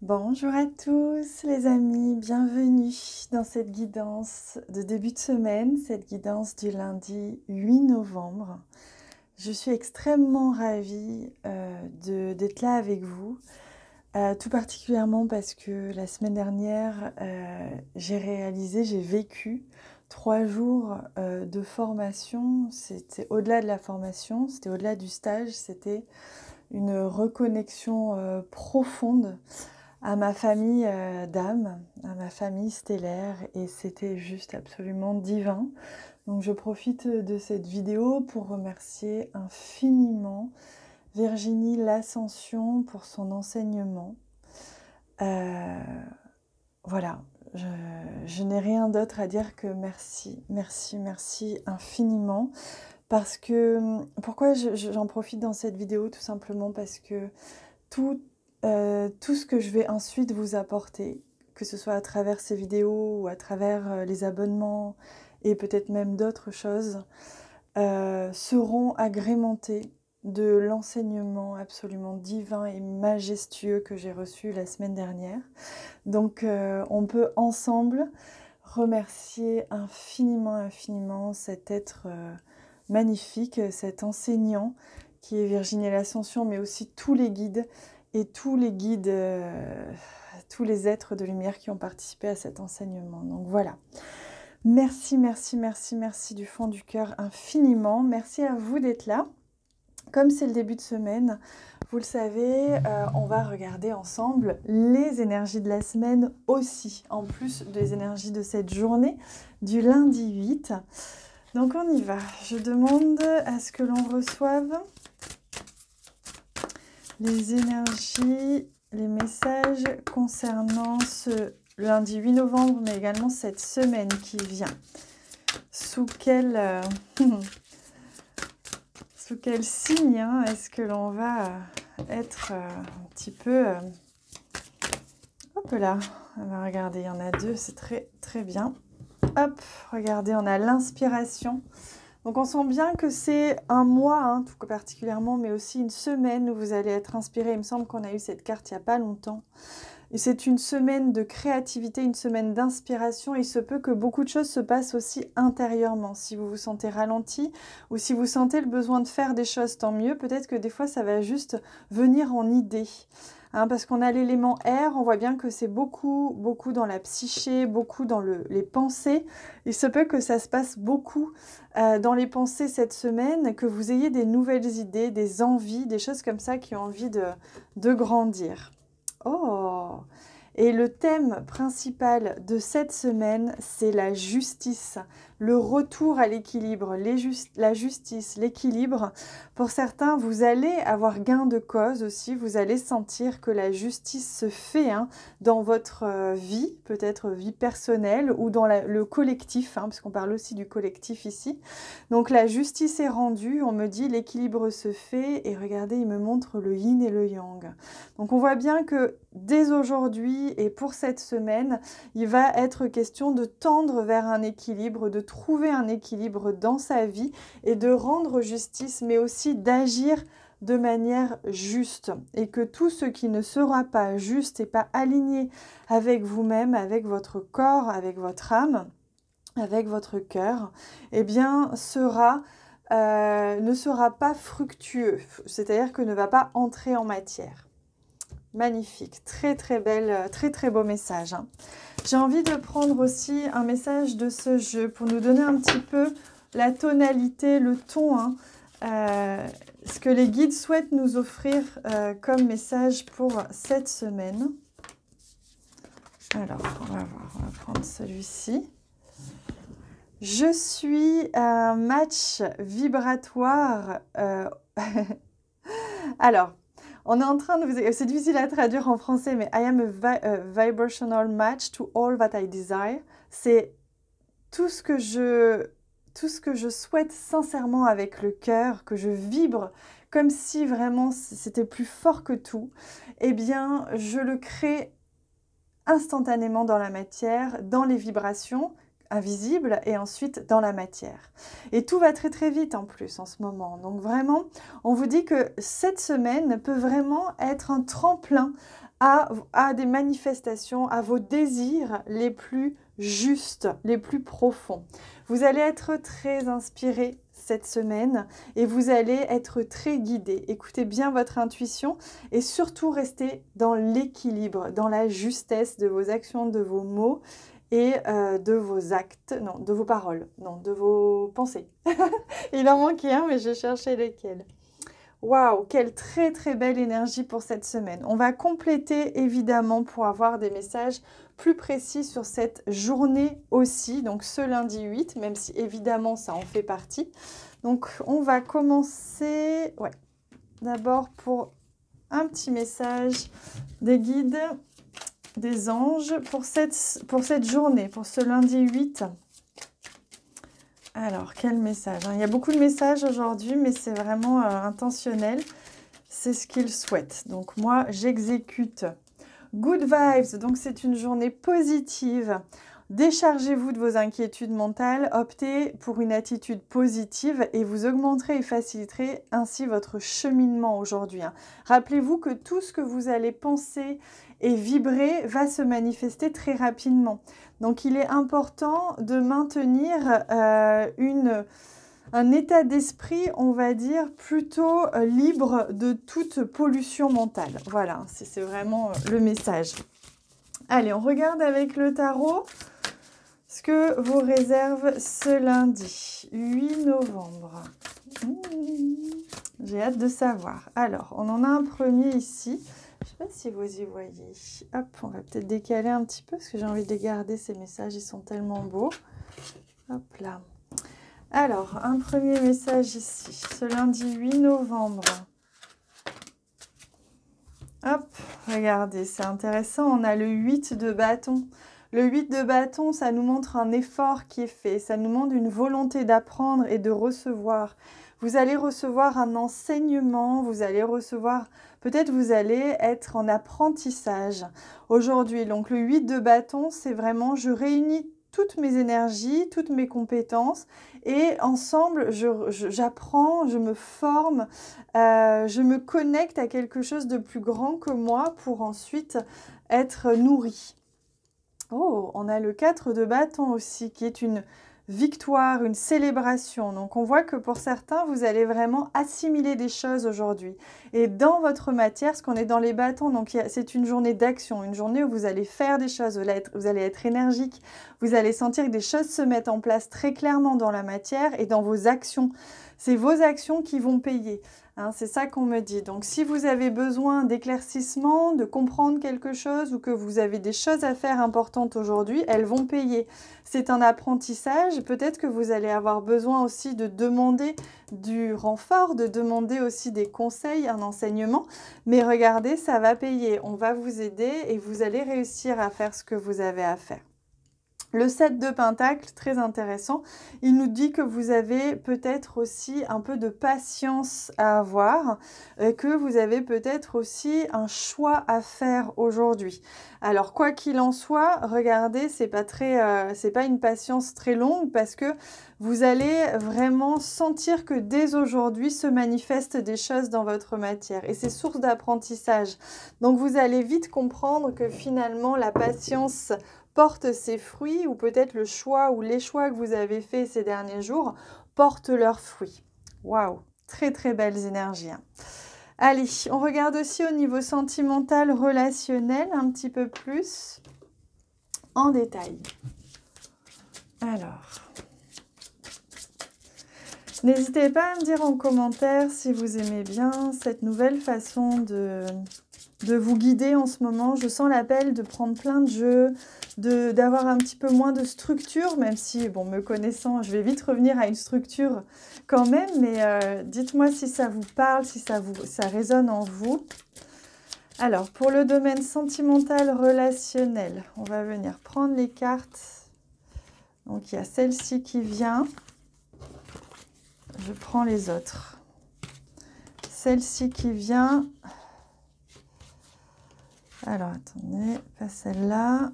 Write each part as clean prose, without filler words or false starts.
Bonjour à tous les amis, bienvenue dans cette guidance de début de semaine, cette guidance du lundi 8 novembre. Je suis extrêmement ravie d'être là avec vous, tout particulièrement parce que la semaine dernière, j'ai vécu 3 jours de formation. C'était au-delà de la formation, c'était au-delà du stage, c'était une reconnexion profonde à ma famille d'âme, à ma famille stellaire, et c'était juste absolument divin. Donc je profite de cette vidéo pour remercier infiniment Virginie L'Ascension pour son enseignement. Voilà, je n'ai rien d'autre à dire que merci, merci, merci infiniment. Parce que, pourquoi j'en profite dans cette vidéo? Tout simplement parce que tout ce que je vais ensuite vous apporter, que ce soit à travers ces vidéos ou à travers les abonnements et peut-être même d'autres choses, seront agrémentés de l'enseignement absolument divin et majestueux que j'ai reçu la semaine dernière. Donc on peut ensemble remercier infiniment, infiniment cet être magnifique, cet enseignant qui est Virginie L'Ascension, mais aussi tous les guides et tous les guides, tous les êtres de lumière qui ont participé à cet enseignement. Donc voilà. Merci, merci, merci, merci du fond du cœur infiniment. Merci à vous d'être là. Comme c'est le début de semaine, vous le savez, on va regarder ensemble les énergies de la semaine aussi, en plus des énergies de cette journée du lundi 8. Donc on y va. Je demande à ce que l'on reçoive les énergies, les messages concernant ce lundi 8 novembre, mais également cette semaine qui vient. Sous quel signe est-ce que l'on va être un petit peu... hop là, on va regarder, il y en a deux, c'est très très bien. Hop, regardez, on a l'inspiration. Donc on sent bien que c'est un mois, tout particulièrement, mais aussi une semaine où vous allez être inspiré. Il me semble qu'on a eu cette carte il n'y a pas longtemps. Et c'est une semaine de créativité, une semaine d'inspiration. Il se peut que beaucoup de choses se passent aussi intérieurement. Si vous vous sentez ralenti ou si vous sentez le besoin de faire des choses, tant mieux. Peut-être que des fois, ça va juste venir en idée. Parce qu'on a l'élément air, on voit bien que c'est beaucoup, beaucoup dans la psyché, beaucoup dans les pensées. Il se peut que ça se passe beaucoup dans les pensées cette semaine, que vous ayez des nouvelles idées, des envies, des choses comme ça qui ont envie de grandir. Oh! Et le thème principal de cette semaine, c'est la justice, le retour à l'équilibre, la justice, l'équilibre. Pour certains, vous allez avoir gain de cause aussi, vous allez sentir que la justice se fait dans votre vie, peut-être vie personnelle ou dans le collectif, parce qu'on parle aussi du collectif ici. Donc la justice est rendue, on me dit l'équilibre se fait, et regardez, il me montre le yin et le yang. Donc on voit bien que dès aujourd'hui et pour cette semaine, il va être question de tendre vers un équilibre, de trouver un équilibre dans sa vie et de rendre justice, mais aussi d'agir de manière juste. Et que tout ce qui ne sera pas juste et pas aligné avec vous-même, avec votre corps, avec votre âme, avec votre cœur, eh bien ne sera pas fructueux, c'est-à-dire que ne va pas entrer en matière. Magnifique, très très belle, très très beau message. J'ai envie de prendre aussi un message de ce jeu pour nous donner un petit peu la tonalité, le ton, ce que les guides souhaitent nous offrir comme message pour cette semaine. Alors, on va voir, on va prendre celui-ci. Je suis un match vibratoire. Alors, on est en train de vous... C'est difficile à traduire en français, mais I am a vibrational match to all that I desire. C'est tout ce que je souhaite sincèrement avec le cœur, que je vibre comme si vraiment c'était plus fort que tout. Eh bien, je le crée instantanément dans la matière, dans les vibrations invisibles et ensuite dans la matière. Et tout va très très vite en plus en ce moment. Donc vraiment, on vous dit que cette semaine peut vraiment être un tremplin à des manifestations, à vos désirs les plus justes, les plus profonds. Vous allez être très inspiré cette semaine et vous allez être très guidé. Écoutez bien votre intuition et surtout restez dans l'équilibre, dans la justesse de vos actions, de vos mots et de vos actes, non, de vos paroles, non, de vos pensées. Il en manquait un, mais je cherchais lesquels. Waouh, quelle très très belle énergie pour cette semaine. On va compléter évidemment pour avoir des messages plus précis sur cette journée aussi, donc ce lundi 8, même si évidemment ça en fait partie. Donc on va commencer, ouais, d'abord pour un petit message des guides, des anges pour cette journée, pour ce lundi 8. Alors, quel message? Il y a beaucoup de messages aujourd'hui, mais c'est vraiment intentionnel. C'est ce qu'ils souhaitent. Donc, moi, j'exécute. Good vibes, donc c'est une journée positive. Déchargez-vous de vos inquiétudes mentales, optez pour une attitude positive et vous augmenterez et faciliterez ainsi votre cheminement aujourd'hui. Rappelez-vous que tout ce que vous allez penser et vibrer va se manifester très rapidement. Donc il est important de maintenir un état d'esprit, on va dire, plutôt libre de toute pollution mentale. Voilà, c'est vraiment le message. Allez, on regarde avec le tarot ce que vous réserve ce lundi, 8 novembre. J'ai hâte de savoir. Alors, on en a un premier ici. Je ne sais pas si vous y voyez. Hop, on va peut-être décaler un petit peu parce que j'ai envie de les garder, ces messages, ils sont tellement beaux. Hop là. Alors, un premier message ici, ce lundi 8 novembre. Hop, regardez, c'est intéressant, on a le 8 de bâton. Le 8 de bâton, ça nous montre un effort qui est fait, ça nous montre une volonté d'apprendre et de recevoir. Vous allez recevoir un enseignement, vous allez recevoir, peut-être vous allez être en apprentissage aujourd'hui. Donc le 8 de bâton, c'est vraiment, je réunis toutes mes énergies, toutes mes compétences et ensemble, j'apprends, je me forme, je me connecte à quelque chose de plus grand que moi pour ensuite être nourri. Oh, on a le 4 de bâton aussi, qui est une victoire, une célébration. Donc, on voit que pour certains, vous allez vraiment assimiler des choses aujourd'hui. Et dans votre matière, parce qu'on est dans les bâtons, donc c'est une journée d'action, une journée où vous allez faire des choses, vous allez être énergique, vous allez sentir que des choses se mettent en place très clairement dans la matière et dans vos actions. C'est vos actions qui vont payer. Hein, c'est ça qu'on me dit. Donc, si vous avez besoin d'éclaircissement, de comprendre quelque chose ou que vous avez des choses à faire importantes aujourd'hui, elles vont payer. C'est un apprentissage. Peut-être que vous allez avoir besoin aussi de demander du renfort, de demander aussi des conseils, un enseignement. Mais regardez, ça va payer. On va vous aider et vous allez réussir à faire ce que vous avez à faire. Le 7 de Pentacle, très intéressant, il nous dit que vous avez peut-être aussi un peu de patience à avoir, que vous avez peut-être aussi un choix à faire aujourd'hui. Alors, quoi qu'il en soit, regardez, c'est pas une patience très longue parce que vous allez vraiment sentir que dès aujourd'hui se manifestent des choses dans votre matière et c'est source d'apprentissage. Donc, vous allez vite comprendre que finalement, la patience porte ses fruits ou peut-être le choix ou les choix que vous avez faits ces derniers jours portent leurs fruits. Waouh, très très belles énergies. Allez, on regarde aussi au niveau sentimental, relationnel, un petit peu plus en détail. Alors, n'hésitez pas à me dire en commentaire si vous aimez bien cette nouvelle façon de vous guider en ce moment. Je sens l'appel de prendre plein de jeux, d'avoir un petit peu moins de structure, même si, bon, me connaissant, je vais vite revenir à une structure quand même, mais dites-moi si ça vous parle, si ça résonne en vous. Alors, pour le domaine sentimental, relationnel, on va venir prendre les cartes. Donc, il y a celle-ci qui vient. Je prends les autres. Celle-ci qui vient. Alors, attendez, pas celle-là.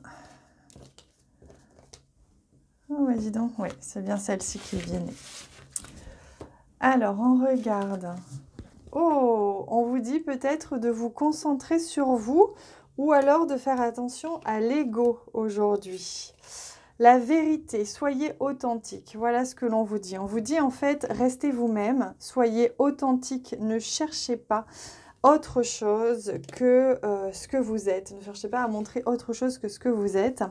Oh, ouais, dis donc. Oui, c'est bien celle-ci qui vient. Alors, on regarde. Oh, on vous dit peut-être de vous concentrer sur vous ou alors de faire attention à l'ego aujourd'hui. La vérité, soyez authentique. Voilà ce que l'on vous dit. On vous dit en fait, restez vous-même, soyez authentique, ne cherchez pas autre chose que ce que vous êtes. Ne cherchez pas à montrer autre chose que ce que vous êtes.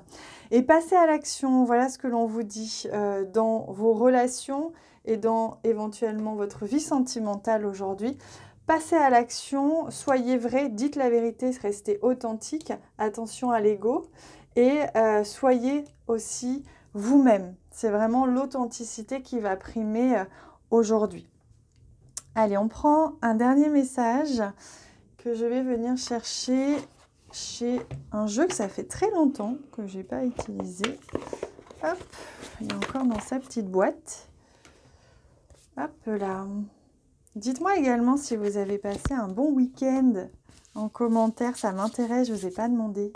Et passez à l'action. Voilà ce que l'on vous dit dans vos relations et dans éventuellement votre vie sentimentale aujourd'hui. Passez à l'action, soyez vrai, dites la vérité, restez authentique, attention à l'ego et soyez aussi vous-même. C'est vraiment l'authenticité qui va primer aujourd'hui. Allez, on prend un dernier message que je vais venir chercher chez un jeu que ça fait très longtemps que je n'ai pas utilisé. Hop, il est encore dans sa petite boîte. Hop là. Dites-moi également si vous avez passé un bon week-end en commentaire, ça m'intéresse, je ne vous ai pas demandé.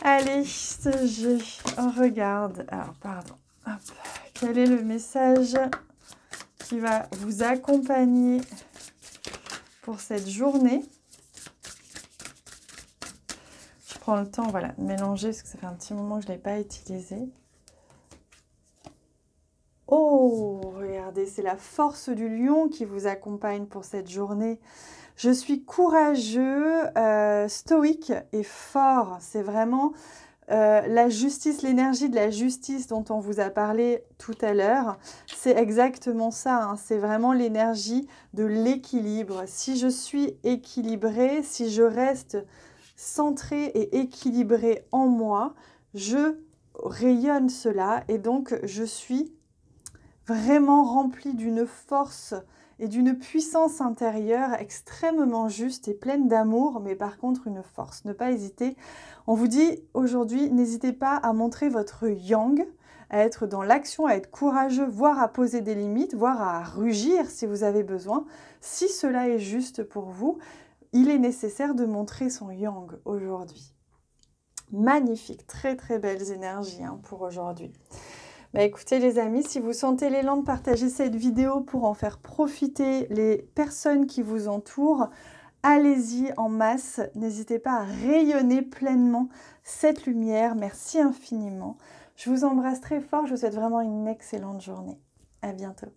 Allez, ce jeu, on regarde. Alors, pardon. Hop. Quel est le message qui va vous accompagner pour cette journée? Je prends le temps, voilà, de mélanger parce que ça fait un petit moment que je ne l'ai pas utilisé. Oh, regardez, c'est la force du lion qui vous accompagne pour cette journée. Je suis courageux, stoïque et fort. C'est vraiment la justice, l'énergie de la justice dont on vous a parlé tout à l'heure. C'est exactement ça, hein. C'est vraiment l'énergie de l'équilibre. Si je suis équilibrée, si je reste centrée et équilibrée en moi, je rayonne cela et donc je suis vraiment remplie d'une force et d'une puissance intérieure extrêmement juste et pleine d'amour, mais par contre une force. Ne pas hésiter. On vous dit aujourd'hui, n'hésitez pas à montrer votre yang, à être dans l'action, à être courageux, voire à poser des limites, voire à rugir si vous avez besoin. Si cela est juste pour vous, il est nécessaire de montrer son yang aujourd'hui. Magnifique, très très belles énergies hein, pour aujourd'hui. Bah écoutez les amis, si vous sentez l'élan de partager cette vidéo pour en faire profiter les personnes qui vous entourent, allez-y en masse. N'hésitez pas à rayonner pleinement cette lumière. Merci infiniment. Je vous embrasse très fort. Je vous souhaite vraiment une excellente journée. À bientôt.